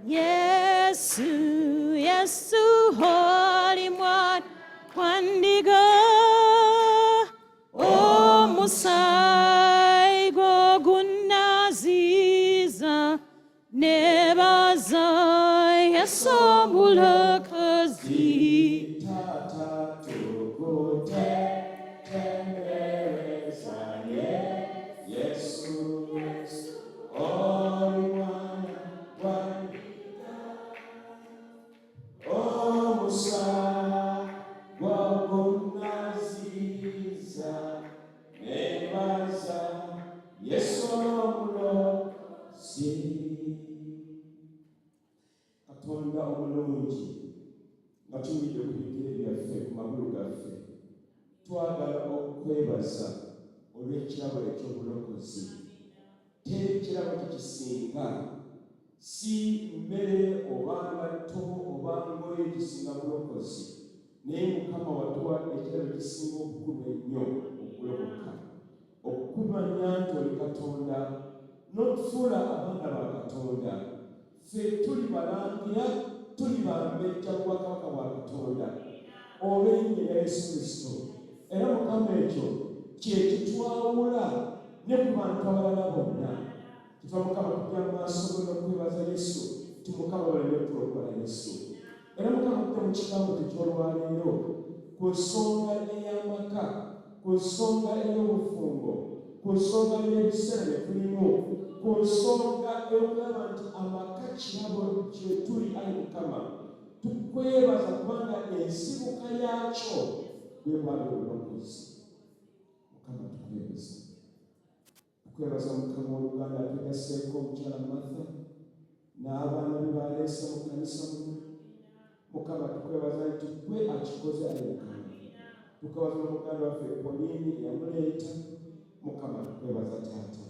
Yesu, Yesu, Holy One, Wandiga, Omusai Gogunaziza, Nebaza, Yesomulakazi. Katonda omulungi nga tuwulidde ku bigere byaffe ku magulu gaffe, twagala okwebaza olw'ekirabo eky'obulokozi. Teri kirabo kikisinga, si mmere oba ngatto oba ngoye kisinga bulokozi, naye Mukama watuwa ekirabo ekisinga obukulu ennyo okulokoka, okumanya nti oli Katonda n'otufuula abaana ba Katonda. Ffe tuli balangira, tuli bambejja mu bwakabaka bwa Katonda olw'erinnya lya Yesu Kristo. Era Mukama ekyo kye kitwawula ne ku bantu abalala bonna. Kiva Mukama tujja mu maaso ge n'okwebaza Yesu, ti Mukama baleme okulokola Yesu. Era Mukama tujja mu kigambo eky'olwaleero ku nsonga ey'amaka, ku nsonga ey'obufumbo, ku nsonga y'ebiseera bye tulimu, ku nsonga y'okulaba nti amaka kirabo kye tuli, Ayi Mukama, tukwebaza kubanga ensibuka yaakyo bwe bwali obulokozi. Mukama tukwebaza. Tukwebaza Mukama oluganda twegaseeko omukyala Martha n'abaana be baleese mu kkanisa muno. Mukama tukwebaza nti gwe akikoze, Ayi Mukama. Tukwebaza omuganda waffe Pauline eyamuleeta. Mukama tukwebaza Taata.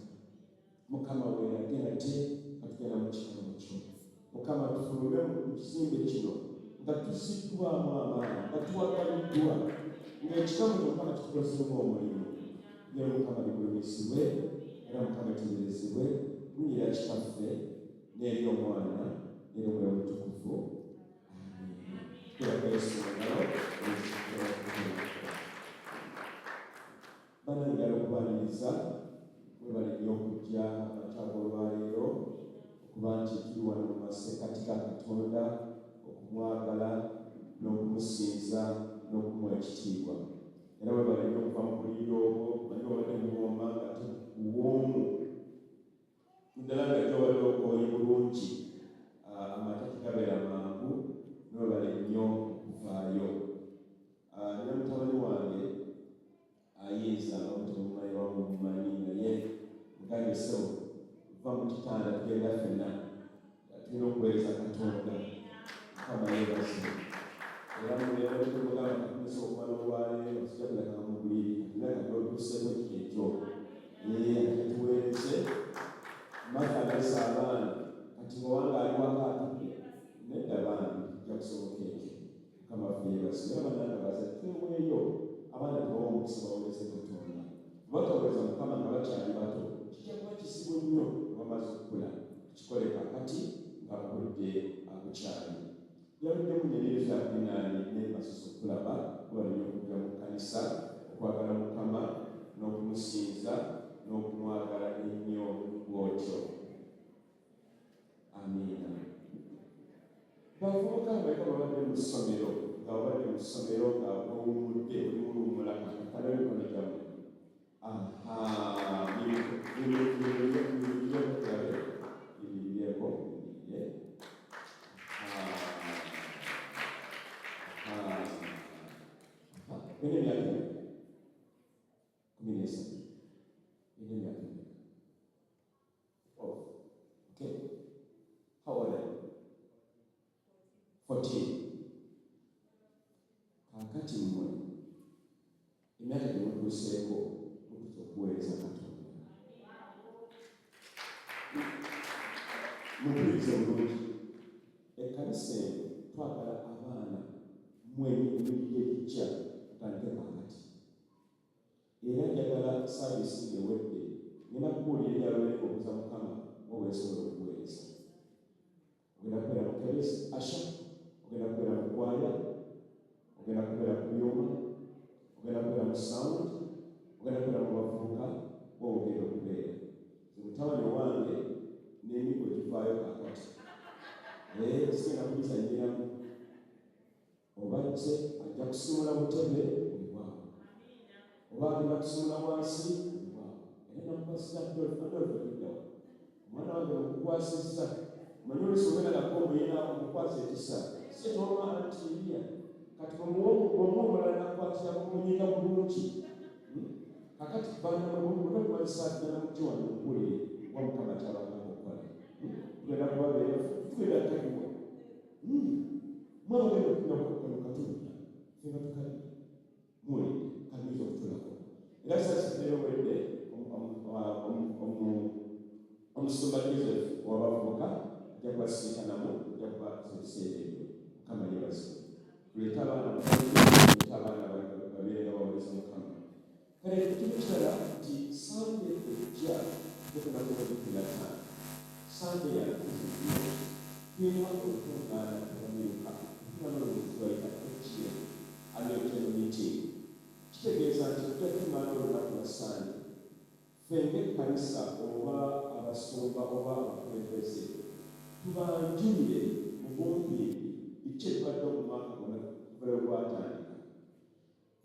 Mukama weerage nate atugenda mu kigambo kyo. Mukama tufulume mu kizimbe kino nga tusiddwamu amaanyi, nga tuwagaliddwa, ng'ekigambo kyo Mukama kitukozeemu omulimu. Ngero Mukama ligulumisibwe, era Mukama etuberezebwe mu linnya lya Kitaffe n'eri Omwana n'eri Omwoyo Omutukuvu. Amiina. Tulaka Yesu mu ngalo. Banange okubaniriza bali nnyo okujja amakyago olwaleero okuba nti tuli wano mu masekkati ga Katonda okumwagala n'okumusinza n'okumuwa ekitiibwa. Era bwe bali nnyo okuva mu buliri obwo bali obadde muwoma nga tebuwoomu ddala nga gyobadde okooye bulungi, amata tegabeera mangu, niwe bali nnyo okuvaayo. Ne mutabani wange ayinza obutemumanyi wamumanyi naye mugambye sewo va mu kitanda tugenda ffenna, tulina okuweereza Katonda. Mukama yeebase. Era muleero tumugamba katumisa okumala olwaleero tujja kuleka mu buliri naye nga tutuuseeko kyekyo ate tuweereze. Martha alesa abaana kati owange ali waka atudde nedda bambi tujja kusoboka ekyo. Mukama waffe yeebase. Era bannange baze tweweeyo abaana tubawa omukisa baweereze Katonda. Bataweereza Mukama nga bakyali bato kijja kuba kizibu nnyo bamaze okukula. Tukikole kakati nga obudde abukyali. Yaluddemu nnyiriri za dinaani n'emasoso okulaba balina okujja mu kkanisa okwagala Mukama n'okumusinza n'okumwagala ennyo bw'otyo. Amiina. Bavubuka abaleka babadde mu ssomero, nga babadde mu ssomero nga bawummudde oli muluwummula kakala emikono gyammwe. Okay. How old are you? 14. Kakati mmwe emyaka gye mutuuseeko mutuusa okuweereza Katonda. Mutuulize bulungi. Ekkanisa eno twagala abaana emibiri gy'egijja tutandike kakati. Era njagala saavisi ng'ewedde ngenda kubuulira ebyaloleka okuza Mukama oba weesobola okuweereza. Ogenda akozese ajja kusimula butebe bwebwawe oba agenda kusimula wansi bwebwawe era namukwasisa adolfeddawo omwana wange omukwasizza manyi olusobera nako omuyina omukwasa ekisa sitoma antiriya kati omulala nakwatira mumunyiga bulungi kakati banamwemulisaagana mukiwano mugulire wa mukama kyabagamba okukola tugenda kubabeera tugenda takiwa mwabagenda okunamu katonda fenga tukali muli kalimiza okutulako era sasiteerowedde omusumba joseph owabavubuka ajja kubasinkanamu ajja kubaebiseera ebyo mukama yebazi tuleta abaana tuleta abaana babeerenga bawuliriza mukama kale tukirala nti sande ejja okunakubaikulataa sande yakuzibwa tuyina okutungaana abamiruka tunamalomutuwaita ekire ameotenomiti kitegeeza nti tujja tumala olunaku lwa sande fenge ekkanisa oba abasumba oba abakulembeze tubanjulire mu bumbiiri biki ebibadde omumwaka gona gwatandika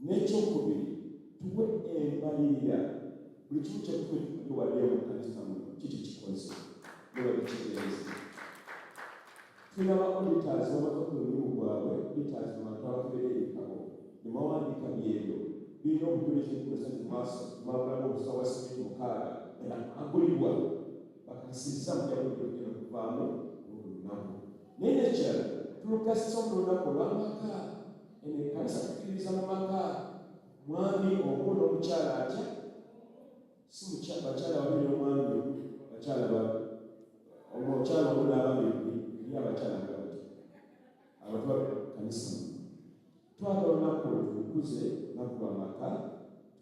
n'ekyokubiri tuwe embalirira buli kimu kyekutuwaddeyo mu kkanisa muno kiki kikoze newabikitegeeza tulina ba auditors bamaze ku mulimu gwabwe auditors bantu abakubeera ebitabo nebawandiika byebyo birina obujulizi kupresent maaso mabulamu obusawa sibiti mukaaga era agulibwa bakasizza mujabulidogera okuvaamu olunaku naye nekyala tulukasisa mu lunaku olwamaka eno ekkanisa tukiriza mu maka mwami omu n'omukyala atya si bakyala babiri n'omwami bakyala omukyala omu n'ababiri eri abakyala ngabati abatuba kanisa twagala olunaku olutukuze lunaku lwamaka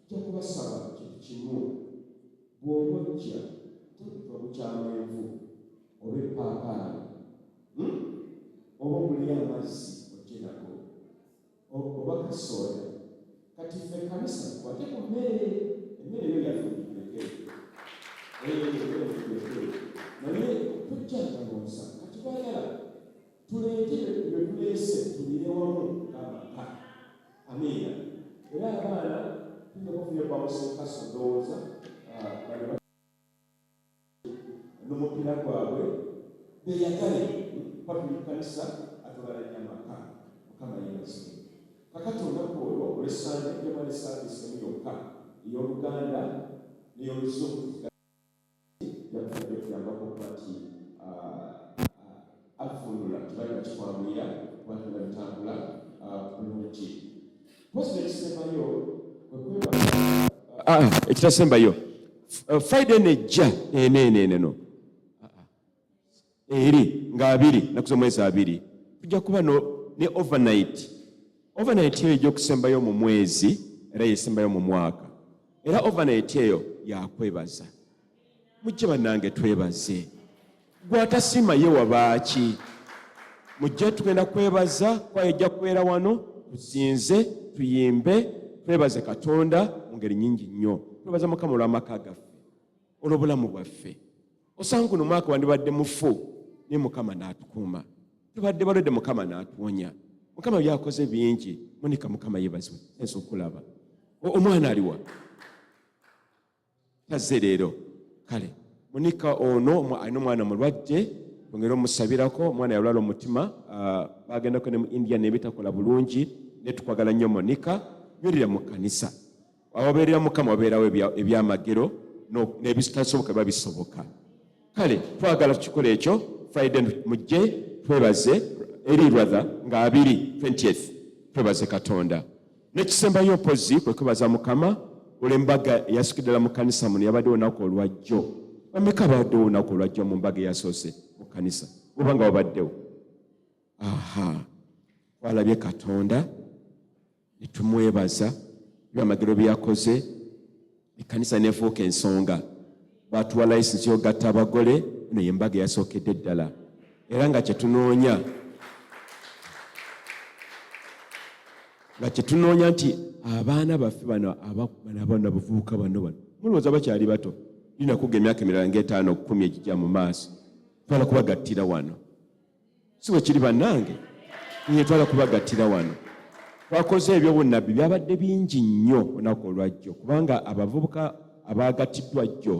tujja kubasaba kintu kimu bw'oba ojja tekuva bukyamenvu oba epaapaali oba omuli amazzi ojje nago oba kasooda kati ffe kanisa kwate ku mmere emmere eyo yafudikireke naye tujjangalonsa kati bayala tuleete bye tuleese tulire wamu ng'amaka amiina era abaana tuyinza kufunira kwamusomukasa ndowooza n'omupiira gwabwe beyagale patuli kanisa atubalanya amaka mukama yebaze kakati olunaku olwo olwesande yamale saavisi emu yokka ey'oluganda n'ey'oluzungu yakufadde okuyambako okuba nti afundula kibalina kikwamwira kuba tuna bitambula bulungi posi nekisembayo ekitasembayo friday nejja eneeneno eri nga 2 nakuza omwezi 2 tujja kuba ne overnight eyo egy'okusembayo mu mwezi era yesembayo mu mwaka era overnight eyo yakwebaza mujje bannange twebaze gwatasiima ye wabaaki mujje tugenda kwebaza kwayo ejja kubeera wano tusinze tuyimbe twebaze katonda mu ngeri nyingi nnyo twebaza mukama olw'amaka gaffe olw'obulamu bwaffe osanga guno mwaka wandibadde mufu naye mukama n'atukuuma tubadde balwadde mukama n'atuwonya mukama byakoze bingi monika mukama yebazibwe ensi okulaba omwana aliwa tazze leero kale monika ono alina omwana mulwadde ongera omusabirako omwana yalwala omutima bagendako ne mu india nebitakola bulungi naye tukwagala nnyo monika nyulira mu kkanisa awabeerera mukama wabeerawo ebyamagero n'ebitasoboka biba bisoboka kale twagala tukikola ekyo friday mujje twebaze eri rather nga 20th twebaze katonda nekisembayo mpozi kwe kwebaza mukama olw'embaga eyasukiddala mu kkanisa muno yabadde olunaku olwajjo bameka baddewo olunaku olwajjo mu mbaga eyasoose mu kkanisa oba nga wabaddewo twalabye katonda netumwebaza byamagero byakoze ekkanisa nefuuka ensonga batuwa layisinsi yogatta abagole eno yembaga eyasookedde ddala era nga kyetunoonya nti abaana baffe bano abavubuka bano mulowooza bakyali bato linakuga emyaka emirala nga5 10 egijja mu maaso twala kubagattira wano si bwe kiri bannange twala kubagattira wano twakoze ebyobunabbi byabadde bingi nnyo olunaku olwajjo kubanga abavubuka abaagatiddwa jjo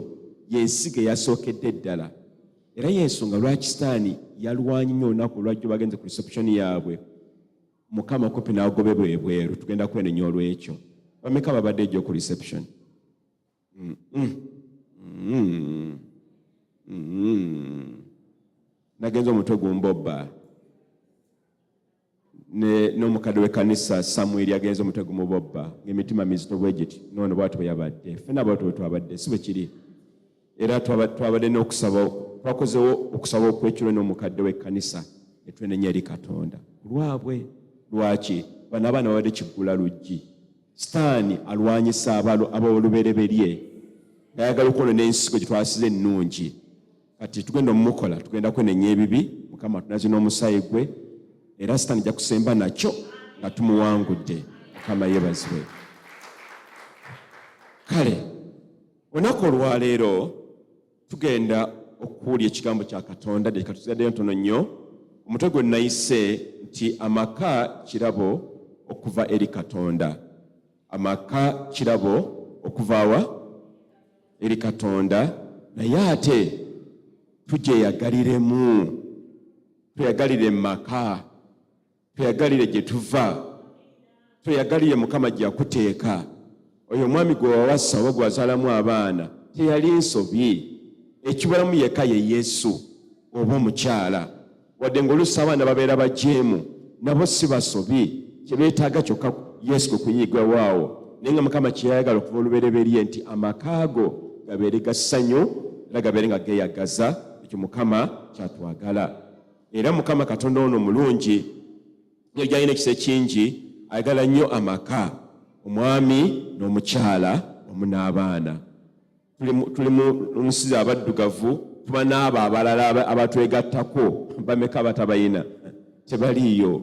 y'ensigo eyasookedde ddala era y'ensonga lwaki sitaani yalwanyi nnyo olunaku olwajjo bagenze ku reception yaabwe mukama kopi n'agobebwa ebweru tugenda kwenenya olw'ekyo bameka babadde ejjo ku reception nagenza omutwe gumbobba n'omukadde w'ekkanisa Samuel yagenza omutwe gumubobba ng'emitima mizito bwe giti noono bw'ati bwe yabadde ffenna bw'ati bwe twabadde si bwe kiri era twabadde n'okusaba twakozewo okusaba okwekiro n'omukadde w'ekkanisa ne twenenya eri Katonda lwabwe lwaki bano abaana babadde kiggula luggi sitaani alwanyisa ab'olubereberye ng'ayagala okukola n'ensigo gye twasize ennungi kati tugenda omumukola tugenda kwenenya ebibi mukama tunazi n'omusaayi gwe era sitaani ja kusemba nakyo nga tumuwangudde mukama yeebazibwe kale olunaku olwaleero tugenda okuwulya ekigambo kya Katonda ddeka tusigaddeyo ntono nnyo omutwe gwe nayise nti amaka kirabo okuva eri Katonda amaka kirabo okuvaawa eri Katonda naye ate tujeyagaliremu tweyagalire mu maka tweyagalire gye tuva tweyagalire mukama gyakuteeka oyo omwami gwe wawassa oba gwe wazaalamu abaana teyali nsobi ekibulamu yekka ye Yesu oba omukyala wadde ng'oluusi abaana babeera bajeemu nabo si basobi kye beetaaga kyokka Yesu kwe kunyigwa waawo naye nga mukama kyeyayagala okuva olubereberye nti amaka go gabeere ga ssanyu era gabeere nga geeyagaza ekyo mukama kyatwagala era mukama Katonda ono mulungi yo gyalina ekisa kingi ayagala nnyo amaka omwami n'omukyala omu n'abaana tuli mu nsi abaddugavu tuba n'abo abalala abatwegattako bameka batabayina tebaliiyo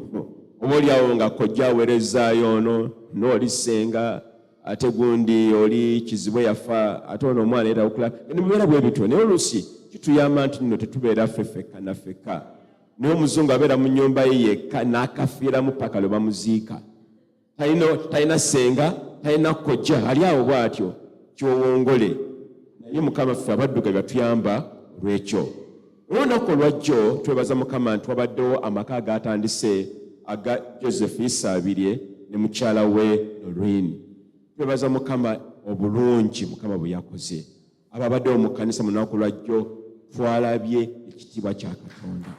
oba oliawo nga kojja aweerezaayo ono n'olisenga ate gundi oli kizibwe yafa ate ono omwana era okula nimubeera bwe bityo naye oluusi kituyamba nti nno tetubeera ffeffekka naffekka naye omuzungu abeera mu nnyumba ye yekka n'akafiiramu paka lwe bamuziika talina ssenga talina kojja ali awo bw'atyo kiwowongole naye mukama ffe abaddugavu yatuyamba olw'ekyo olunaku olwajjo twebaza mukama nti wabaddewo amaka agatandise aga Joseph Isaabirie ne mukyala we Lorraine twebaza mukama obulungi mukama bwe yakoze ababaddewo mu kkanisa mu lunaku lwajjo twalabye ekitiibwa kya Katonda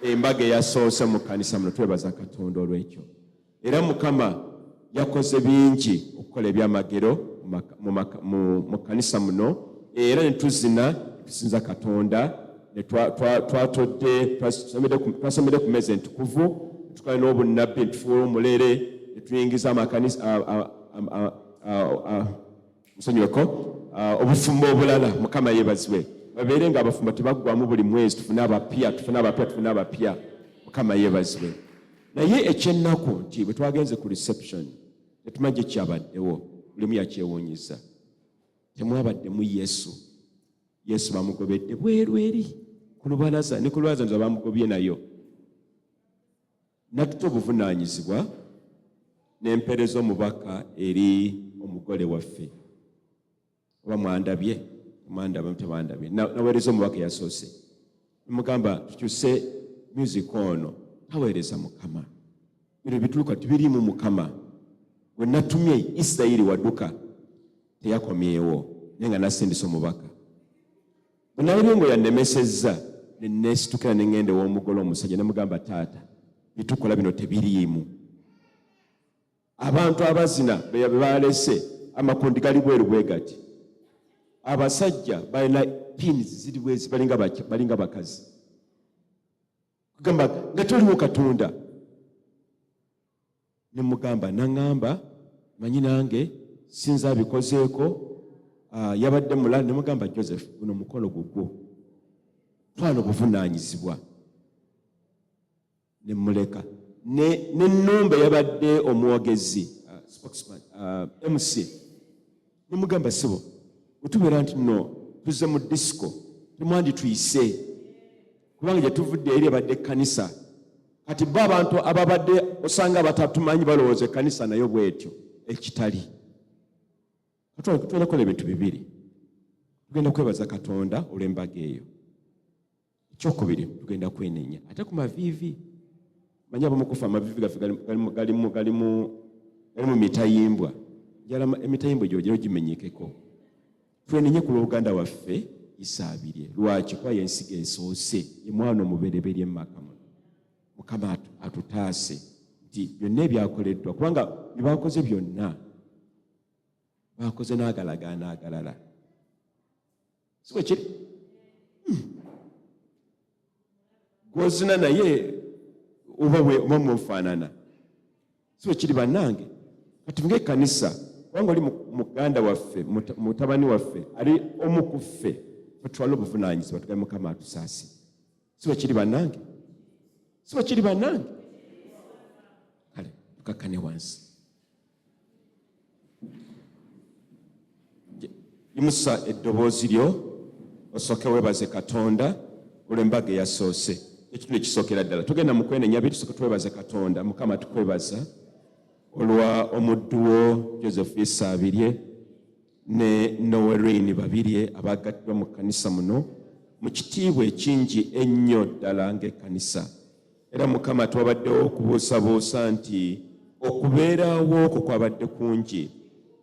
embaga eyasoose mu kkanisa muno twebaza Katonda olw'ekyo era mukama yakoze bingi okukola ebyamagero mu kkanisa muno era ne tuzina tusinza Katonda ne twasomedde ku mmeeza entukuvu tukola n'obunnabbi netufuula omulere ne tuyingiza amakanisa musonyiweko obufumbo obulala mukama yeebazibwe babeere nga abafumbo tebaggwamu buli mwezi tufune abapya mukama yeebazibwe naye ekyennaku nti bwe twagenze ku reception tetumanye kyabaddewo bulimu yakyewuunyiza temwabaddemu Yesu bamugobedde bweru eri ku lubalaza ne ku lubalaza nzo bamugobye nayo natuta obuvunaanyizibwa n'empeereza omubaka eri omugole waffe oba mwandabye temwandabye naweereza omubaka yasoose nemugamba tukyuse music ono taweereza mukama bino bituuka tibiriimu mukama bwe natumye Isirayiri wadduka teyakomyewo naye nga nasindisa omubaka bwe nalabye ngo yannemesezza ne neesitukira ne ŋŋenda ew'omugole omusajja ne mugamba taata bitukola bino tebiriimu abantu abazina be balese amakundi gali bweru bwe gati abasajja balina pins ziri bwezi balinga bakazi kugamba nga toliwo Katonda ne mugamba naŋŋamba manyi nange sinza abikozeeko yabadde mulala ne mugamba Joseph guno mukolo gugwo twala obuvunaanyizibwa ne muleka n'ennumba yabadde omwogezi spokesman MC ne mugamba sibo utubeera nti no tuzze mu disco temwandi tuyise kubanga gye tuvudde eri abadde ekkanisa kati bo abantu ababadde osanga batatumanyi balowooza ekkanisa nayo bwetyo ekitali. Tugenda kukola ebintu bibiri. Tugenda kwebaza Katonda olw'embaga eyo. Ekyokubiri tugenda kwenenya ate ku maviivi. Manya abamu kufa amaviivi gaffe gali mu mitayimbwa. Emitayimbwa gyogero gimenyekeko. Twenenye ku lw'Oluganda waffe isaabirye. Lwaki? Kuba y'ensigo esoose, ye mwana omubereberye mu maka muno. Mukama atutaase nti byonna ebyakoleddwa kubanga bye baakoze byonna baakoze n'agalagaana agalala. Si bwe kiri? Gw'ozina naye oba mufaanana. Si bwe kiri bannange? Kati ng'ekkanisa kubanga oli muganda waffe mutabani waffe ali omu ku ffe tutwala obuvunaanyizibwa tugabe Mukama atusaasi. Si bwe kiri bannange? Si bwe kiri bannange? Kale tukakkane wansi. Yimusa eddoboozi lyo osooke weebaze Katonda olw'embaga eyasoose. Ekitundu ekisookera ddala tugenda mu kwenenya bye tusooke twebaze Katonda. Mukama tukwebaza olwa omudduwo Joseph Isaabirye ne Noelini Babirye abagattibwa mu kkanisa muno mu kitiibwa ekingi ennyo ddala ng'ekkanisa. Era Mukama twabaddewo okubuusabuusa nti okubeerawo okwo kwabadde kungi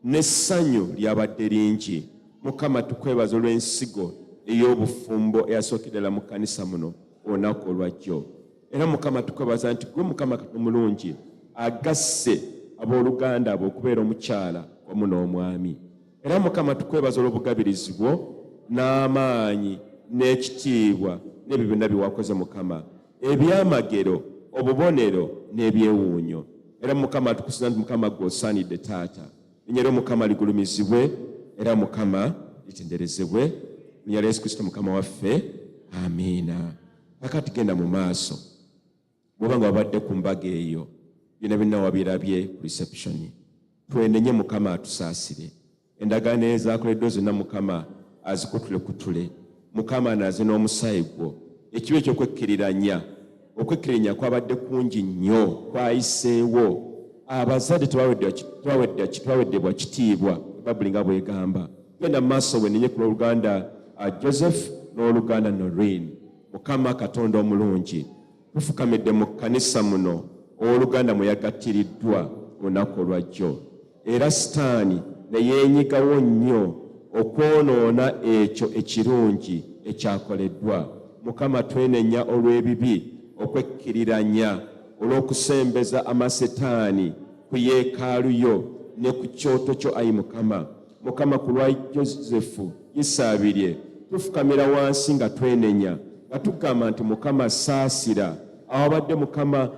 n'essanyu lyabadde lingi. Mukama tukwebaza olw'ensigo ey'obufumbo eyasookerera mu kkanisa muno olunaku olwajjo. Era Mukama tukwebaza nti gwe Mukama Katonda mulungi agasse abooluganda abo okubeera omukyala wamu n'omwami. Era Mukama tukwebaza olw'obugabirizi bwo n'amaanyi n'ekitiibwa n'ebyo byonna bye wakoze Mukama, ebyamagero, obubonero n'ebyewuunyo. Era Mukama tukusinza nti Mukama gw'osaanidde taata. Erinnya lyo Mukama ligulumizibwe era Mukama litenderezebwe. Mu linnya lya Yesu Kristo Mukama waffe, amiina. Kakati genda mu maaso. Bw'oba nga wabadde ku mbaga eyo byonna byonna wabirabye ku reception. Twenenye Mukama atusaasire. Endagaano ezaakoleddwa zonna Mukama azikutule. Mukama anaaze n'omusaayi gwo. Ekibi eky'okwekkiriranya, okwekkirinya kwabadde kungi nnyo, kwayiseewo. Abazadde tebaweddebwa kitiibwa, Bayibuli nga bw'egamba. Genda mu maaso wenenye ku lw'Oluganda Joseph n'Oluganda Noreen. Mukama Katonda omulungi, tufukamidde mu kkanisa muno Oluganda mwe yagattiriddwa olunaku olwajjo. Era Sitaani ne yeenyigawo nnyo okwonoona ekyo ekirungi ekyakoleddwa. Mukama twenenya olw'ebibi, okwekkiriranya, olw'okusembeza amasetaani ku yeekaalu yo ne ku kyoto kyo, ayi Mukama. Mukama ku lwa Josefu Isaabirye tufukamira wansi nga twenenya, nga tugamba nti Mukama saasira awabadde Mukama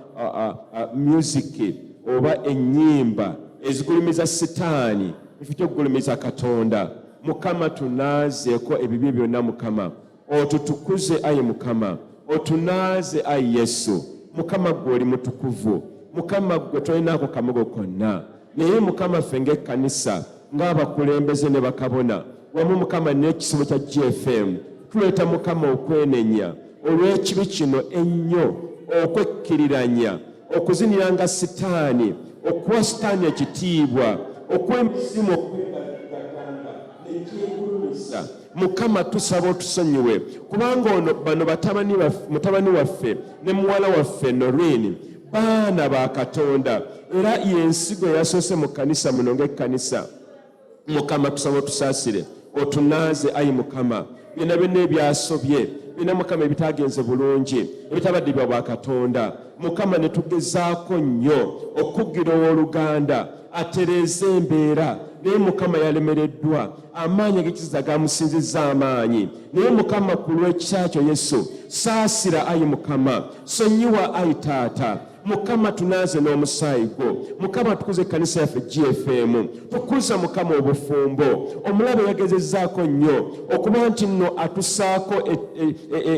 musiki oba ennyimba ezigulumiza Setaani efite okugulumiza Katonda. Mukama tunaazeeko ebibi byonna Mukama. Otutukuze ayi Mukama, otunaaze ayi Yesu. Mukama gwe oli mutukuvu, Mukama gwe tolinaako kamogo konna. Naye Mukama ffe ng'ekkanisa ng'abakulembeze ne bakabona wamu Mukama n'ekisibo kya GFM tuleeta Mukama okwenenya olw'ekibi kino ennyo, okwekkiriranya, okuziniranga Sitaani, okuwa Sitaani ekitiibwa, okuwa emisimu okwegattagana n'ekyegulumisa. Mukama tusaba otusonyiwe kubanga ono bano mutabani waffe ne muwala waffe Noreen baana ba Katonda era y'ensigo eyasoose mu kkanisa muno ng'ekkanisa. Mukama tusaba otusaasire, otunaaze ayi Mukama. Byonna byonna ebyasobye, byonna Mukama ebitaagenze bulungi, ebitabadde bya bwa Katonda, Mukama ne tugezaako nnyo okuggira owooluganda atereeze embeera, naye Mukama yalemereddwa, amaanyi ag'ekiziza gamusinzizza amaanyi. Naye Mukama ku lw'ekisa kyo Yesu, saasira ayi Mukama, sonyiwa ayi Taata. Mukama tunaaze n'omusaayi gwo. Mukama tukuze ekkanisa yaffe GFM, tukuza Mukama obufumbo. Omulabe yagezezzaako nnyo okuba nti nno atusaako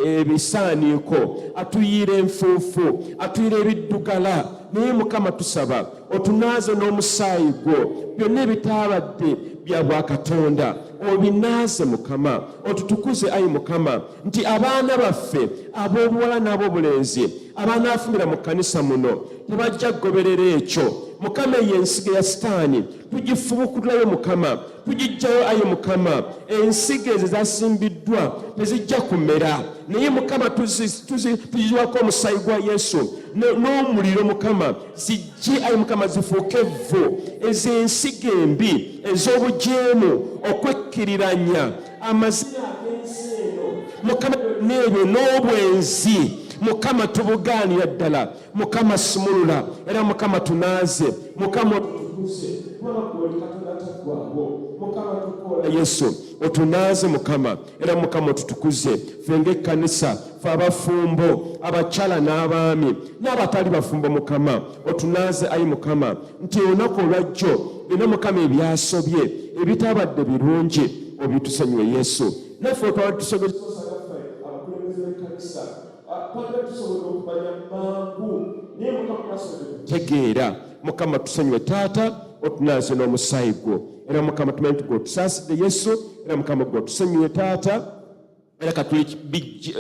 ebisaaniiko, atuyiira enfuufu, atuyiira ebiddugala. Naye Mukama tusaba otunaaze n'omusaayi gwo, byonna ebitaabadde bya bwakatonda obinaaze Mukama, otutukuze ayi Mukama, nti abaana baffe ab'obuwala n'ab'obulenzi abanaafumira mu kkanisa muno tebajja kugoberera ekyo. Mukama, y'ensige ya Sitaani tugifubukulayo Mukama, tugijjayo ayi Mukama. Ensige ezo zasimbiddwa tezijja kumera, naye Mukama tuziwako omusaayi gwa Yesu n'omuliro Mukama, zijje ayi Mukama zifuuke evvu. Ezo ensige embi ez'obujeemu, okwekkiriranya, amazina ag'ensi eno Mukama, n'ebyo n'obwenzi Mukama tubugaanira ddala. Mukama sumulula era Mukama tunaaze. Mukama otukuze Mukama tukola Yesu otunaaze Mukama era Mukama otutukuze. Ffe ng'ekkanisa, ffe abafumbo, abakyala n'abaami n'abatali bafumbo Mukama otunaaze ayi Mukama, nti olunaku olwajjo bino Mukama ebyasobye ebitabadde birungi obitusonyiwe Yesu. Naffe otwala tusogeze tegeera Mukama tusonyiwe Taata otunaaze n'omusaayi gwo era Mukama tumanyi nti gw'otusaasidde Yesu era Mukama gw'otusonyiwe Taata era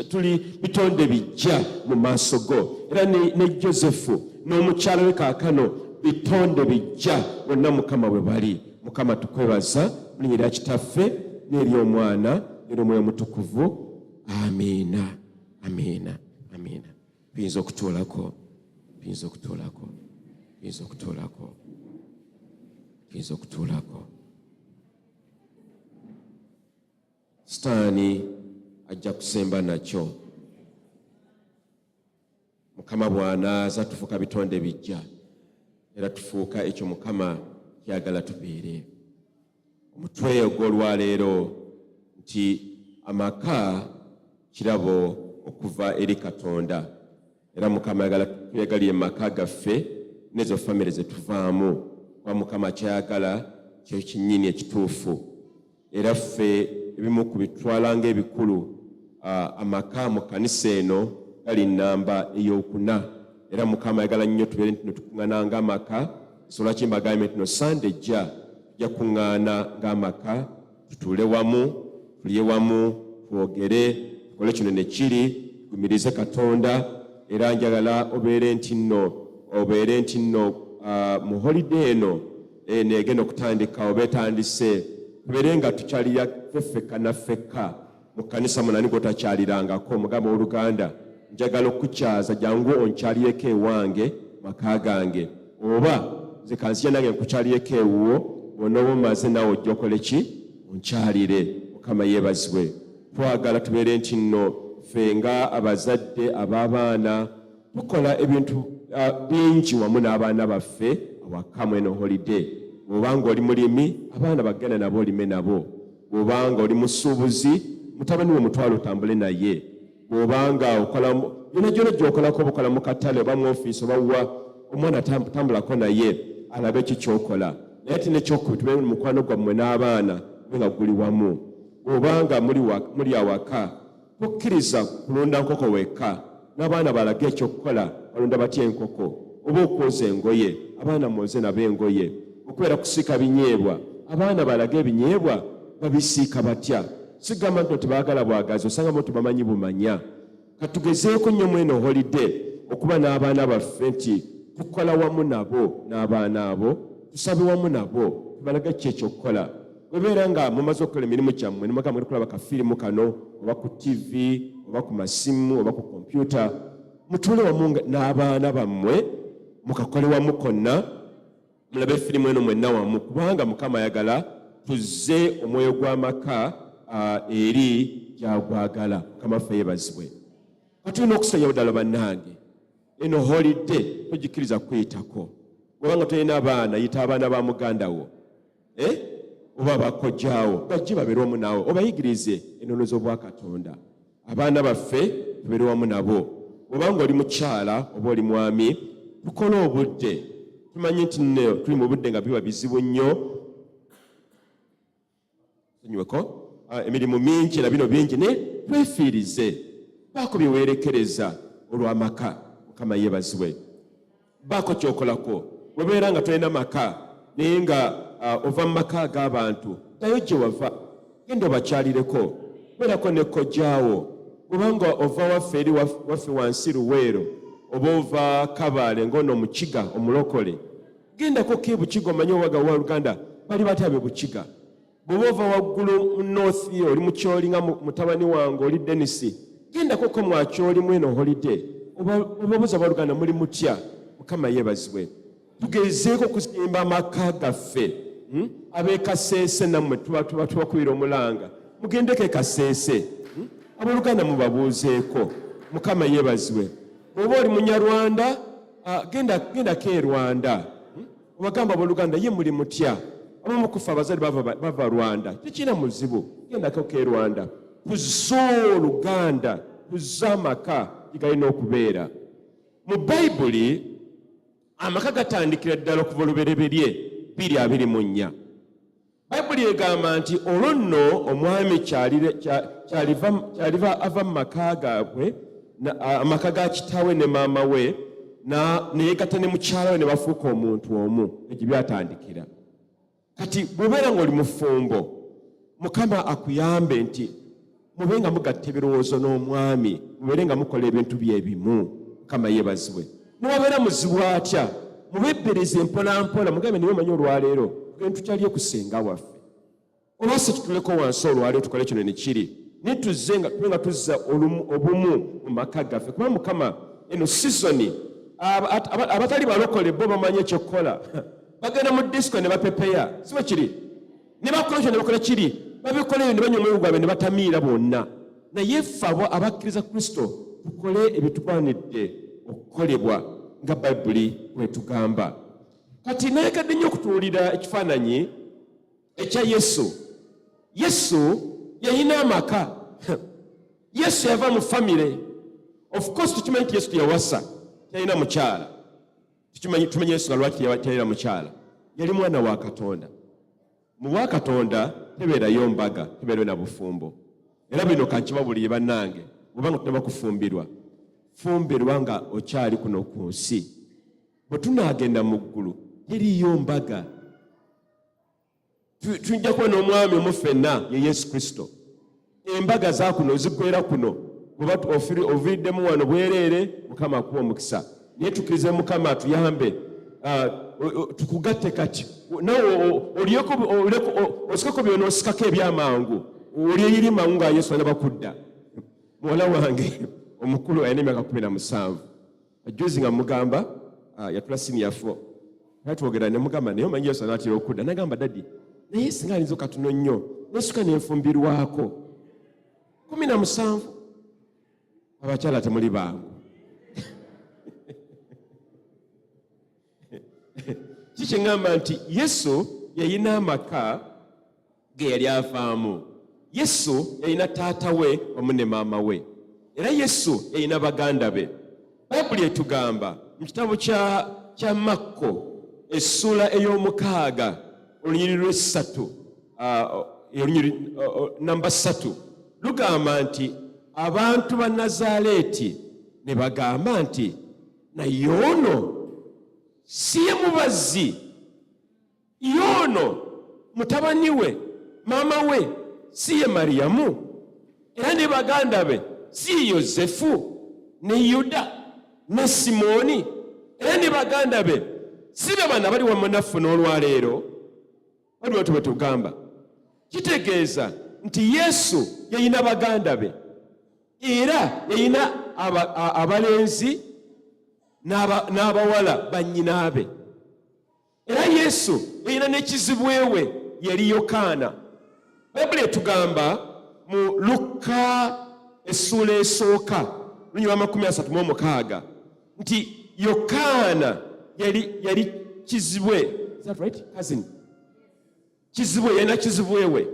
tuli bitonde bijja mu maaso go era ne Josefu n'omukyala we kaakano bitonde bijja bonna Mukama bwe bali. Mukama tukwebaza mu linnya lya Kitaffe n'ery'Omwana n'ery'Omwoyo Omutukuvu. Amiina, amiina, amiina. Tuyinza okutuulako, tuyinza okutuulako, tuyinza okutuulako, tuyinza okutuulako. Sitaani ajja kusemba nakyo. Mukama bw'anaaza tufuuka bitonde bijja era tufuuka ekyo Mukama kyagala tubeere. Omutwe ogw'olwaleero nti amaka kirabo okuva eri Katonda era Mukama ayagala tuyagaliye maka gaffe n'ezo famire ze tuvaamu kuba Mukama kyayagala kyo kinnyini ekituufu era ffe ebimu ku bitwala ng'ebikulu. Amaka mu kkanisa eno gali nnamba ey'okuna era Mukama ayagala nnyo tubeere nti tukuŋŋaana ng'amaka. Lwaki mbagambye nti no Sande ejja tujja kuŋŋaana ng'amaka, tutuule wamu, tulye wamu, twogere, tukole kino ne kiri, tugumirize Katonda. Era njagala obeere nti nno mu holiday eno negenda okutandika oba etandise tubeere nga tukyalira ffekka na ffekka mu kkanisa munani gw'otakyalirangako. Mugamba w'Oluganda njagala okukukyaza jangu onkyalireko ewange maka gange, oba nze kanzija nange nkukyalireko ewuwo, bonna oba omaze naawe ojja okole ki? Onkyalire. Mukama yeebazibwe. Twagala tubeere nti nno ffe nga abazadde ab'abaana tukola ebintu bingi wamu n'abaana baffe awaka mu eno holiday. Bw'obanga oli mulimi, abaana bagenda nabo olime nabo. Bw'obanga oli musuubuzi, mutabani we mutwale otambule naye. Bw'obanga okola byonna gy'okolako, obukola mu katale oba mu ofiisi oba wa, omwana tambulako naye alabe eki ky'okola. Naye ate n'ekyokubiri tubeere mu mukwano gwammwe n'abaana gwe nga guli wamu. Bw'obanga muli awaka tokkiriza kulunda nkoko wekka, n'abaana balage ekyokukola. Balunda batya enkoko? Oba okwoza engoye, abaana mwoze nabo engoye. Okubeera kusiika binyeebwa, abaana balage ebinyeebwa babisiika batya. Sigamba nti tebaagala bwagazi, osanga tebamanyi bumanya. Katugezeeko nnyo mu eno holiday okuba n'abaana baffe nti tukola wamu nabo n'abaana abo, tusabe wamu nabo, tubalage ki ekyokukola. Bwebeera nga mumaze okukola emirimu gyammwe ne mugamba kulaba kafirimu kano oba ku TV oba ku masimu oba ku kompyuta, mutuule wamu n'abaana bammwe mukakole wamu konna, mulabe firimu eno mwenna wamu, kubanga Mukama ayagala tuzze omwoyo gw'amaka eri gyagwagala. Mukama ffe yeebazibwe. Katulina okusonyiwa ddala bannange, eno holiday togikiriza kuyitako. Bw'obanga tolina abaana, yita abaana ba muganda wo oba bakojjaawo bajje babeere wamu naawe, obayigirize ennono z'obwa Katonda. Abaana baffe tubeere wamu nabo. Bw'obanga oli mukyala oba oli mwami, tukole obudde. Tumanyi nti tuli mu budde nga biba bizibu nnyo, sonyiweko emirimu mingi na bino bingi, ne twefiirize. Baako bye weerekereza olw'amaka. Mukama yeebazibwe. Baako ky'okolako. Bwebeera nga tolina maka naye nga ova mu maka g'abantu nayo gye wava genda obakyalireko beerako ne kojjaawo kubanga ova waffe eri waffe wansi Luweero oba ova Kabale ng'ono Mukiga omulokole gendako Bukiga omanye owaga wa Luganda bali batyabe Bukiga bw'oba ova waggulu mu North oli mu Kyoli nga mutabani wange oli Denisi gendako ko mwakyoli mweno holiday obabuuza baluganda muli mutya Mukama yeebazibwe tugezeeko kuzimba amaka gaffe ab'e Kaseese nammwe tubakubira omulanga mugendeko e Kaseese abooluganda mubabuuzeeko Mukama yeebazibwe bw'oba oli Munyarwanda gendako e Rwanda obagamba abooluganda ye muli mutya abamu kufa abazali bava Rwanda tekirina muzibu gendako e Rwanda kuzza Oluganda kuzza amaka galina okubeera mu Bayibuli amaka gatandikira ddala okuva olubereberye 2:24 Bayibuli egamba nti olwo nno omwami kyaliva ava mu maka gaabwe amaka ga kitaawe ne maama we neyegatta ne mukyala we ne bafuuka omuntu omu ekyo byatandikira kati bw'obeera ng'oli mufumbo Mukama akuyambe nti mube nga mugatta ebirowoozo n'omwami mubeere nga mukola ebintu byebimu Mukama yeebazibwe newabeera muzibu atya mubebbereze mpolampola mugambe niwe omanyi olwaleero tugende tukyalye ku ssenga waffe oba se tutuleko wansi olwaleero tukole kino ne kiri nituzze nga tube nga tuzza obumu mu maka gaffe kuba Mukama eno sizoni abatali balokole bo bamanyi ekyokukola bagenda mu disco ne bapepeya si bwe kiri ne bakola kyo ne bakola kiri babikola ebyo ne banywa omwoyo gwabwe ne batamiira bonna naye ffe abakkiriza Kristo tukole ebitugwanidde okukolebwa nga Bayibuli bwetugamba kati nayegadde nnyo okutuulira ekifaananyi ekya Yesu yayina amaka Yesu yava mu famire of course tukimanyi nti Yesu teyawasa teyalina mukyala tumanyi Yesu nga lwaki teyalina mukyala yali mwana wa Katonda mu wa Katonda tebeerayo mbaga tebeerayo na bufumbo era bino kankibabulire bannange obanga tutaba kufumbirwa fumbirwa nga okyali kuno ku nsi bwe tunaagenda mu ggulu teriyo mbaga tujja kuba n'omwami omu ffenna ye Yesu Kristo embaga za kuno ziggwera kuno bw'oba oviiriddemu wano bwereere Mukama akuwa omukisa naye tukkirize Mukama atuyambe tukugatte kati nawe osikeko byonoosikako ebyamangu olyeyiri mangu nga Yesu alina bakudda muwala wange omukulu alina emyaka 17 ajuzi nga mugamba yatula senior 4 natwogera ne mugamba naye omanyi Yesu anaatera okudda nagamba dadi naye singa alinza okatono nnyo nesuka nenfumbirwako 17 abakyala temuli bangu kikyeŋŋamba nti Yesu yayina amaka ge yali avaamu Yesu yayina taata we wamu ne maama we era Yesu yayina baganda be Bayibuli etugamba mu kitabo kya Makko essula ey'omukaaga olunyiri lw'essatu namba 3 lugamba nti abantu ba Nazaaleeti ne bagamba nti naye ono si ye mubazzi y'ono mutabani we maama we si ye Mariyamu era ne baganda be si Yozefu ne Yuda ne Simooni era ne baganda be si be bana bali wamu naffe n'olwaleero bali bwe tugamba kitegeeza nti Yesu yayina baganda be era yayina abalenzi n'abawala bannyinaabe era Yesu yayina n'ekizibwewe yali Yokaana Bayibuli etugamba mu Luka essula esooka lunywa 36 nti Yokaana yali kizibwe is that right cousin kizibwe yalina kizibwewe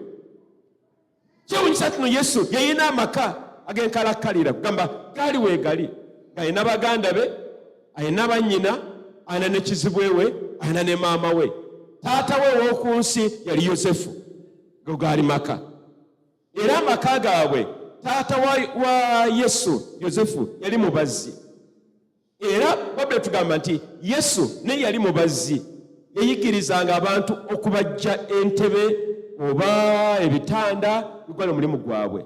kyewunyisa tino Yesu yayina amaka ag'enkalakkalira kugamba gaali weegali ayina baganda be ayina bannyina ayina ne kizibwewe ayina ne maama we taata we ow'oku nsi yali Yozefu go gaali maka era amaka gaabwe taata wa Yesu Yozefu yali mubazzi era Bayibuli tugamba nti Yesu naye yali mubazzi eyigirizanga abantu okubajja entebe oba ebitanda bigwala omulimu gwabwe.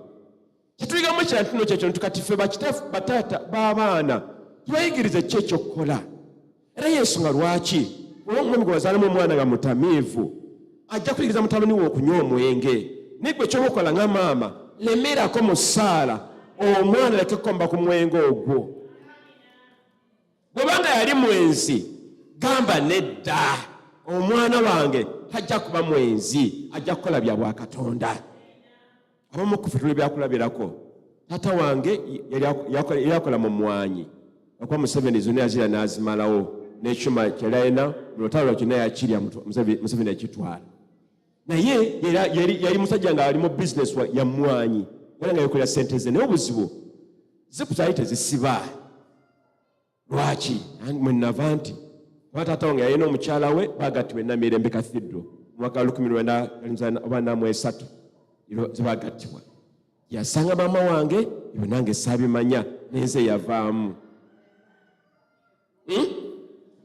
Kituyigamu ekirala kino kyekyo nti ffe bataata b'abaana tubayigirize ki ekyokukola. Era y'ensonga lwaki omwami gwe wazaalamu omwana nga mutamiivu ajja kuyigiriza mutabani we okunywa omwenge. Naye gwe ky'oba nga maama lemerako mu ssaala omwana leke kukomba ku mwenge ogwo. Bw'obanga yali mwenzi gamba nedda omwana wange tajja kuba mwenzi, ajja kukola bya bwakatonda. Abamu ku ffe tuli byakulabirako. Taata wange yali akola mu mwanyi okuba Museveni zonna yazira n'azimalawo n'ekyuma kyeyalina mu lutalo kyonna yakirya Museveni ekitwala. Naye yali musajja nga ali mu bizinesi ya mwanyi era nga yekolera ssente ze, naye obuzibu zikuzaali tezisiba. Lwaki? Mwenava nti taata wange yalina omukyala we baagattibwa e Namirembe Cathedral mu mwaka 1943 zebagattibwa. Yasanga maama wange ebyo nange saabimanya nenze yavaamu.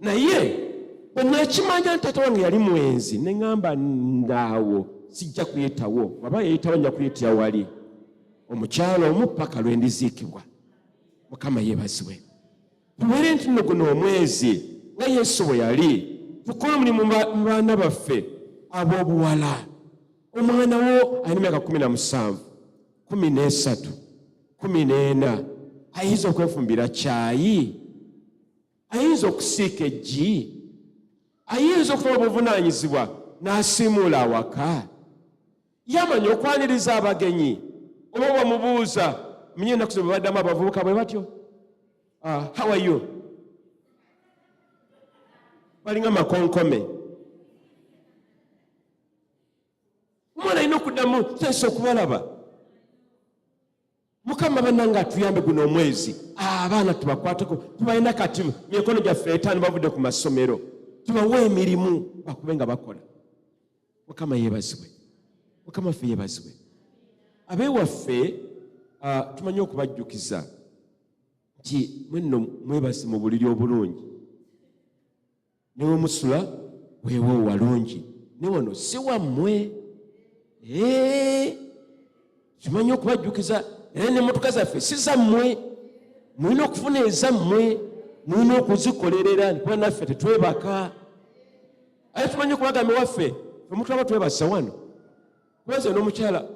Naye bwe nakimanya nti taata wange yali mwenzi ne ŋŋamba ndaawo sijja kuyitawo, waba yayitawo nja kuyitira wali omukyala omu paka lwe ndiziikibwa. Mukama yeebazibwe. Tubeere nti nno guno omwezi nga Yesu bwe yali tukola omulimu mu baana baffe ab'obuwala. Omwana wo alina emyaka 17, 13, 14 ayinza okwefumbira caayi, ayinza okusiika eggi, ayinza okufuna obuvunaanyizibwa n'asiimuula awaka. Yamanya okwaniriza abagenyi. Oba bamubuuza munye ennaku ze babaddamu abavubuka bwe batyo, how are you? Balinga makonkome. Omwana alina okuddamu teesa okubalaba. Mukama bannange atuyambe guno omwezi abaana tubakwateko, tubalina kati mikono gyaffe etaano bavudde ku masomero, tubawe emirimu bakube nga bakola. Mukama yeebazibwe. Mukama ffe yeebazibwe. Abeewaffe tumanyi okubajjukiza nti mwenno mwebase mu buliri obulungi, newe musula weewo walungi, ne wano si wammwe. Tumanyi okubajjukiza era n'emmotoka zaffe si zammwe, mulina okufuna ezammwe, mulina okuzikolerera kuba naffe tetwebaka. Aye tumanyi okubagamba waffe femutwaba twebasa wano kubaza n'omukyala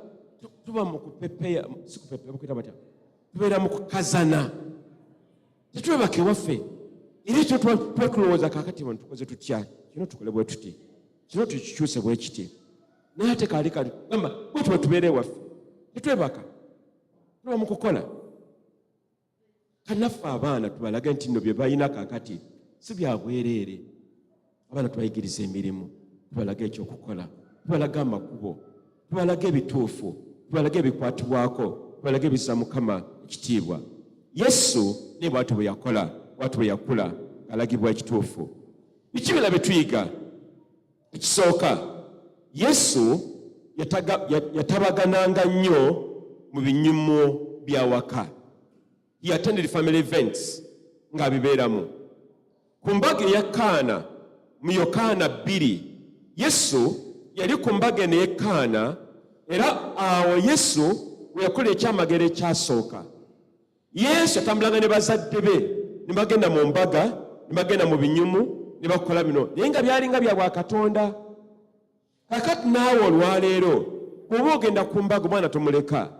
tuba mu kupepeya, si kupepeya bukwita batya, tubeera mu kukazana, tetwebaka ewaffe. Era ekyo tuba tulowooza kaakati wano tukoze tutya, kino tukole bwe tuti, kino tukikyuse bwe kiti. Naye ate kaali gamba bwe tuba tubeera ewaffe tetwebaka, tuba mu kukola. Kanaffe abaana tubalage nti nno bye balina kaakati si bya bwereere. Abaana tubayigiriza emirimu, tubalage ekyokukola, tubalage amakubo, tubalage ebituufu, tubalage ebikwatibwako, tubalage ebissa Mukama ekitiibwa. Yesu ne bw'atyo bwe yakola, bw'atyo bwe yakula, alagibwa ekituufu. Biki bye tuyiga? Ekisooka, Yesu yatabagananga nnyo mu binyumo bya waka. He attended family events ng'abibeeramu. Ku mbaga eya Kaana mu Yokaana 2, Yesu yali ku mbaga eno ey'e Kaana, era awo Yesu we yakola ekyamagero ekyasooka. Yesu yatambulanga ne bazadde be ne bagenda mu mbaga, ne bagenda mu binyumu, ne bakola bino, naye nga byalinga bya bwakatonda. Kakati naawe olwaleero bw'oba ogenda ku mbaga omwana tomuleka,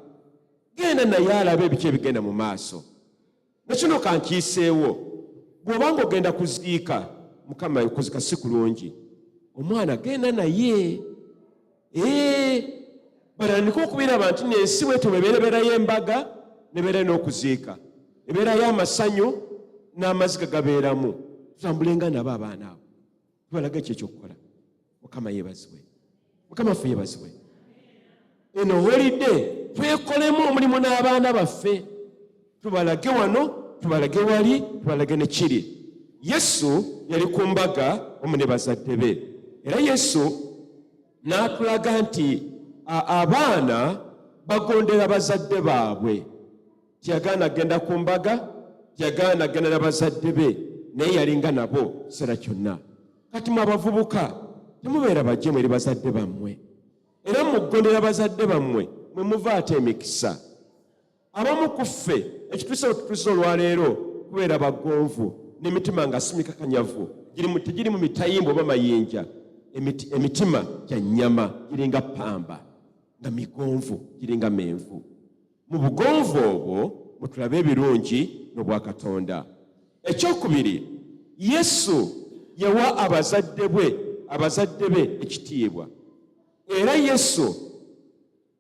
genda naye alabe ebiki ebigenda mu maaso. Nakino kankiiseewo, bw'obanga ogenda kuziika, Mukama kuzika si kulungi, omwana genda naye. Batandika okubiraba nti n'ensi bwetyo bwebeera y'embaga nebeera n'okuziika, ebeera y'amasanyu n'amaziga gabeeramu. Tutambulenga nabo abaana abo, tubalaga ekyo ekyokukola. Mukama yeebazibwe. Mukama ffe yeebazibwe. Eno holide twekolemu omulimu n'abaana baffe, tubalage wano, tubalage wali, tubalage ne kiri. Yesu yali ku mbaga omu ne bazadde be, era Yesu n'atulaga nti abaana bagondera bazadde baabwe. Tiyagaana agenda ku mbaga, tiyagaana agenda na bazadde be, naye yalinga nabo kiseera kyonna. kati mwe abavubuka temubeera bajje eri bazadde bammwe era mugondera bazadde bammwe mwe muva ate emikisa. Abamu ku ffe ekituusa otutuusa olwaleero kubeera bagonvu n'emitima nga si mikakanyavu tegiri mu mitayimbo oba mayinja. Emitima gya nnyama giringa ppamba nga migonvu giringa menvu. Mu bugonvu obwo mutulabe ebirungi n'obwa Katonda. Ekyokubiri, Yesu yawa abazadde be ekitiibwa. Era Yesu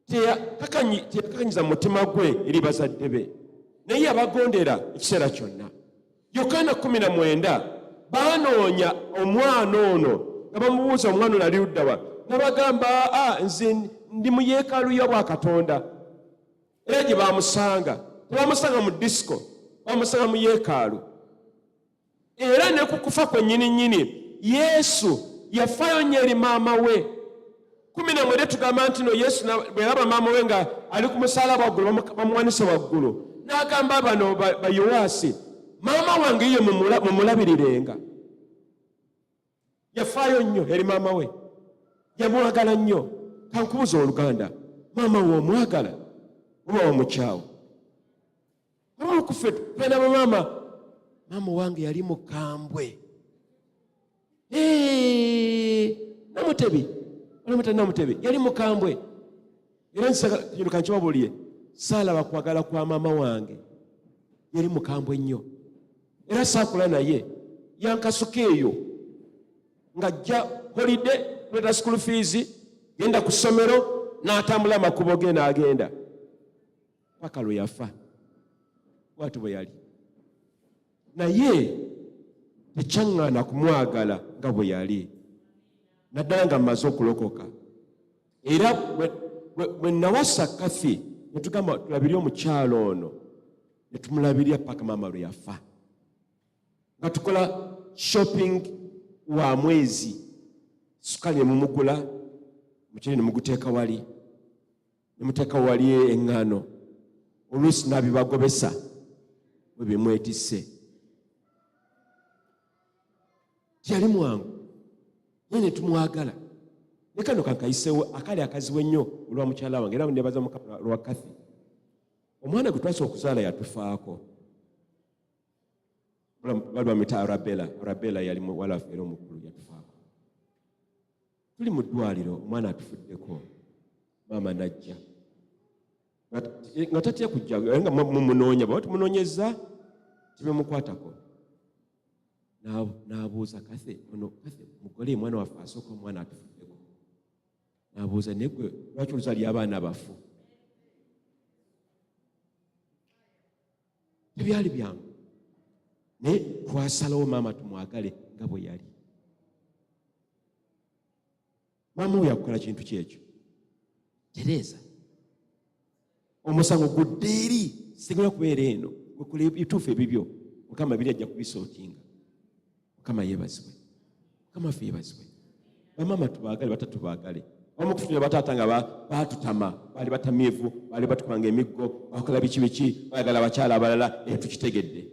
teyakakanyiza mutima gwe eri bazadde be, naye abagondera ekiseera kyonna. Yokaana 19 baanoonya omwana ono nga bamubuuza omwana ono ali ludda wa, n'abagamba nze ndi mu yeekaalu y'obwa Katonda. Era gye baamusanga tebamusanga mu disco, bamusanga mu yeekaalu. Era ne ku kufa kwennyini Yesu yafaayo nnyo eri maama we. 19 tugamba nti no Yesu bwe yalaba maama we nga ali ku musaalaba waggulu bamuwanise waggulu, n'agamba bano ba Yowaasi, maama wange ye mumulabirirenga. Yafaayo nnyo eri maama we, yamwagala nnyo. Kankubuza oluganda, maama we omwagala oba omukyawo? Abamu ku ffe tugenda maama wange yali mukambwe. Namutebi yali mukambwe. Era nsiruka nkibabuulire, saalaba kwagala kwa maama wange, yali mukambwe nnyo. Era saakula naye, yankasuka eyo ng'ajja holiday kuleta school fees, genda ku ssomero, n'atambula amakubo ge n'agenda paka lwe yafa. Bw'atyo bwe yali. Naye tekyaŋŋaana kumwagala nga bwe yali, naddala nga mmaze okulokoka. Era bwe nawasa Kathy ne tugamba tulabirye omukyalo ono, ne tumulabirya paka maama lwe yafa. Nga tukola shopping wa mwezi, sukali ne mumugula, mukyere ne muguteeka wali, ne muteeka wali eŋŋaano, oluusi n'abibagobesa bwe bimwetisse. Tiyali mwangu, naye ne tumwagala. Ne kano kankayiseewo akali akazibu ennyo olwa mukyala wange, era nebaza Mukama lwa Kathy. Omwana gwe twasooka okuzaala yatufaako. Bali bamuyita Arabella yali muwala waffe era omukulu, yatufaako. Tuli mu ddwaliro, omwana atufuddeko, maama n'ajja nga tatya kujja nga mumunoonya, bwe tumunoonyeza tibemukwatako. N'abuuza Kathy, mugole mwana waffe asooka omwana atufuddeko. N'abuuza, naye gwe lwaki oluzaalya abaana abafu? Tebyali byangu, naye twasalawo maama tumwagale nga bwe yali. Maama we yakukola kintu kyekyo. Tereza, omusango gudde eri, sigala kubeera eno, wekola ebituufu ebibyo, Mukama biri ajja kubisookinga. Mukama yeebazibwe, Mukama ffe yeebazibwe. Bamaama tubaagale, batatubaagale. Abamu kutunya bataata nga baatutama, baali batamiivu, baali batukubanga emiggo, bakola biki, baagala abakyala abalala, tukitegedde.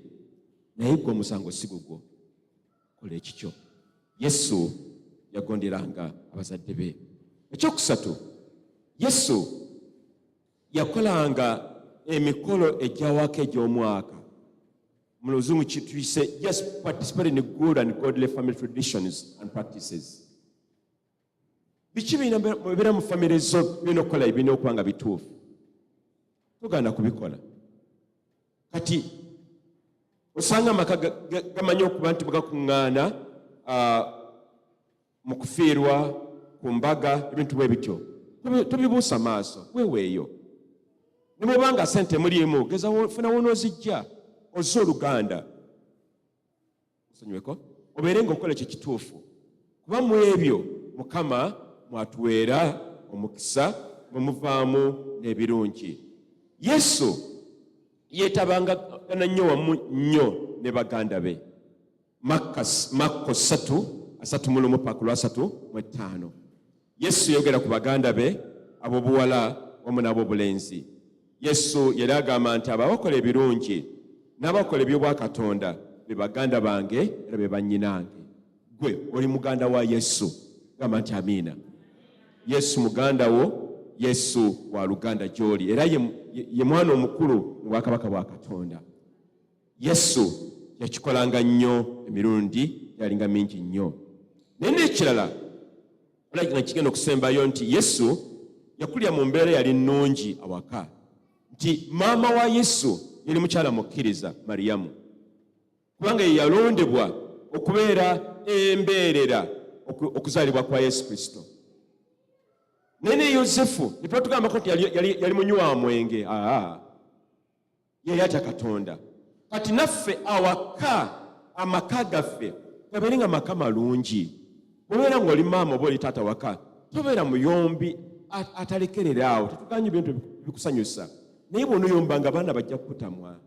Naye gwe omusango si gugwo, kola ekikyo. Yesu yagonderanga abazadde be. Ekyokusatu, Yesu yakolanga emikolo egy'awaka egy'omwaka. Mu Luzungu tuyise just participate in good and godly family traditions and practices. Biki bibeera mu famire zo birina okukola ebirina okuba nga bituufu. Tuganda kubikola. Kati osanga amaka gamanyi okuba nti bagakuŋŋaana mu kufiirwa, ku mbaga, ebintu bwe bityo. Tobibuusa maaso, weeweeyo. Ne bw'obanga ssente mulimu, gezawo funawo n'ozijja, ozze oluganda. Osonyiweko? Obeere ng'okola ekyo kituufu. Kuba mu ebyo Mukama mwatuweera omukisa, mwe muvaamu n'ebirungi. Yesu yeetabanga nnyo wamu nnyo ne baganda be. Makko 3:35. Yesu yogera ku baganda be ab'obuwala wamu n'ab'obulenzi. Yesu yali agamba nti abakola ebirungi n'abakola eby'obwa Katonda be baganda bange era be bannyinange. gwe oli muganda wa Yesu. Gamba nti amiina. Yesu muganda wo, Yesu wa luganda gy'oli, era ye mwana omukulu mu bwakabaka bwa Katonda. Yesu yakikolanga nnyo emirundi yalinga mingi nnyo. Naye n'ekirala nga kigenda okusembayo nti Yesu yakulira mu mbeera yali nnungi awaka, nti maama wa Yesu yali mukyala mukkiriza, Mariyamu, kubanga ye yalondebwa okubeera embeerera okuzaalibwa kwa Yesu Kristo. Naye ne Yosefu ne tugamba nti yali munywa wa mwenge. Ye yatya Katonda. Kati naffe awaka, amaka gaffe gabeere nga maka malungi. Bw'obeera ng'oli maama oba oli taata waka, tobeera muyombi atalekerera awo. Tetuganye bintu bikusanyusa, naye bw'onoyomba nga abaana bajja kukutamwa.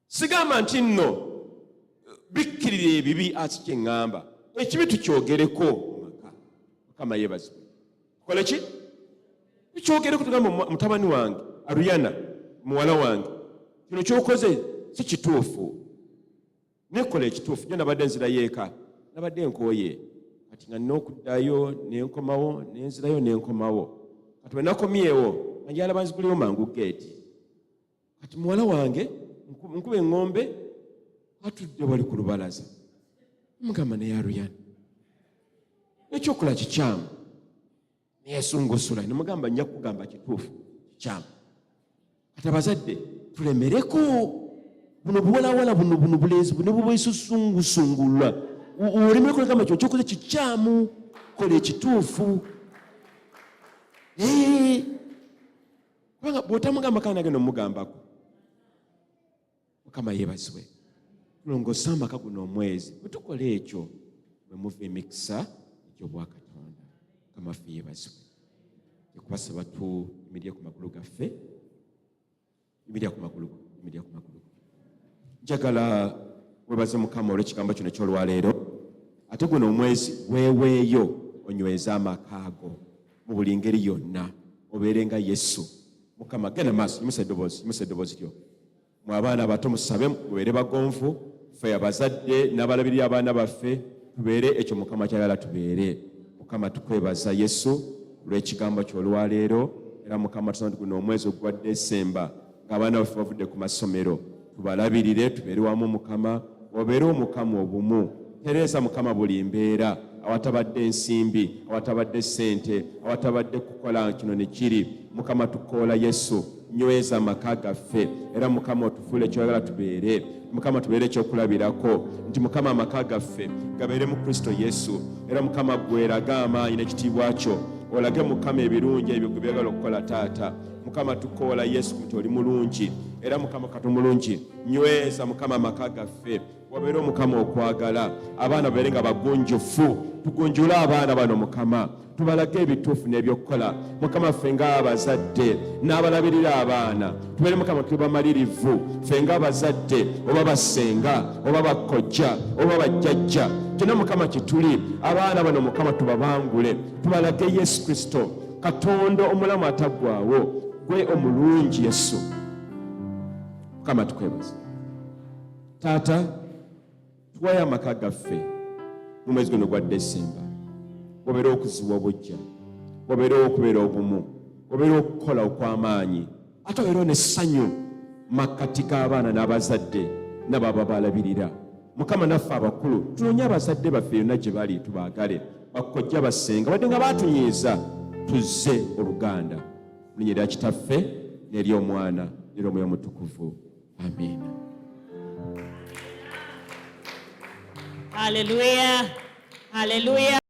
Sigamba nti nno bikkirira ebibi ati kye ŋŋamba. Ekibi tukyogereko mu maka. Mukama yeebazibwe. Tukole ki? Tukyogereko tugamba mutabani wange Aruyana, muwala wange, kino ky'okoze si kituufu. Nekola ekituufu. Nyo nabadde nzirayo eka, nabadde nkooye, kati nga nina okuddayo nenkomawo, nenzirayo nenkomawo. Kati bwe nakomyewo nga njala banziguleyo mangu geeti. Kati muwala wange nkuba eŋŋombe atudde wali ku lubalaza. Mugamba naye Aruyana, ekyokola kikyamu. Neyesungusula nemugamba nja kugamba kituufu, kikyamu. Kati abazadde tulemereko buno buwalawala buno bulenzi buno bubwesusungusungulwa. Olemereko negamba kyo kyokoze kikyamu, kola ekituufu. Kubanga bw'otamugamba kana agenda omugambako. Mukama yeebazibwe. Tulongoosa amaka guno omwezi. Bwe tukola ekyo bwe muva emikisa egy'obwakatonda. Mukama ffe yeebazibwe. Tekubasaba tuyimirire ku magulu gaffe. Yimirira ku magulu. Njagala webaze Mukama olw'ekigambo kino eky'olwaleero. Ate guno omwezi weeweeyo onyweza amaka go mu buli ngeri yonna. Obeere nga Yesu. Mukama genda maaso, yimusa eddoboozi lyo. Mwe abaana abato musabe mubeere bagonvu. Ffe abazadde n'abalabirira abaana baffe tubeere ekyo Mukama kyayagala tubeere. Mukama tukwebaza Yesu olw'ekigambo ky'olwaleero. Era Mukama tusaba guno omwezi ogwa Desemba ng'abaana baffe bavudde ku masomero tubalabirire, tubeere wamu Mukama. Obeere Omukama obumu. Tereeza Mukama buli mbeera, awatabadde ensimbi, awatabadde ssente, awatabadde kukola kino ne kiri. Mukama tukoola Yesu, nyweza amaka gaffe. Era Mukama otufuule ekyoyagala tubeere. Mukama tubeere ekyokulabirako nti Mukama amaka gaffe gabeere mu Kristo Yesu. Era Mukama gweraga amaanyi n'ekitiibwa kyo. Olage Mukama ebirungi ebyo byagala okukola taata. Mukama tukoola Yesu nti oli mulungi. Era Mukama katumulungi, nyweza Mukama amaka gaffe. Wabeere Mukama okwagala. Abaana babeere nga bagunjufu. Tugunjule abaana bano Mukama. Tubalage ebituufu n'ebyokukola. Mukama ffe ng'abazadde n'abalabirira abaana tubeere Mukama tuli bamalirivu. Ffe ng'abazadde oba bassenga oba bakkojja oba bajjajja, kyonna Mukama kituli. Abaana bano Mukama tubabangule. Tubalage Yesu Kristo, Katonda omulamu ataggwaawo, gwe omulungi Yesu. Mukama tukwebaza. Taata, tuwaye amaka gaffe mu mwezi guno gwa Desemba. Wabeere okuziwa obujja, wabeere okubeera obumu, wabeere okukola okw'amaanyi, ate wabeere n'essanyu makkati g'abaana n'abazadde n'ababa balabirira. Mukama naffe abakulu tunoonye abazadde baffe yonna gye bali tubaagale, bakkojja bassenga wadde nga baatunyiiza, tuzze oluganda. Mu linnya lya Kitaffe n'ery'Omwana n'ery'Omwoyo Omutukuvu. Amiina. Hallelujah. Hallelujah.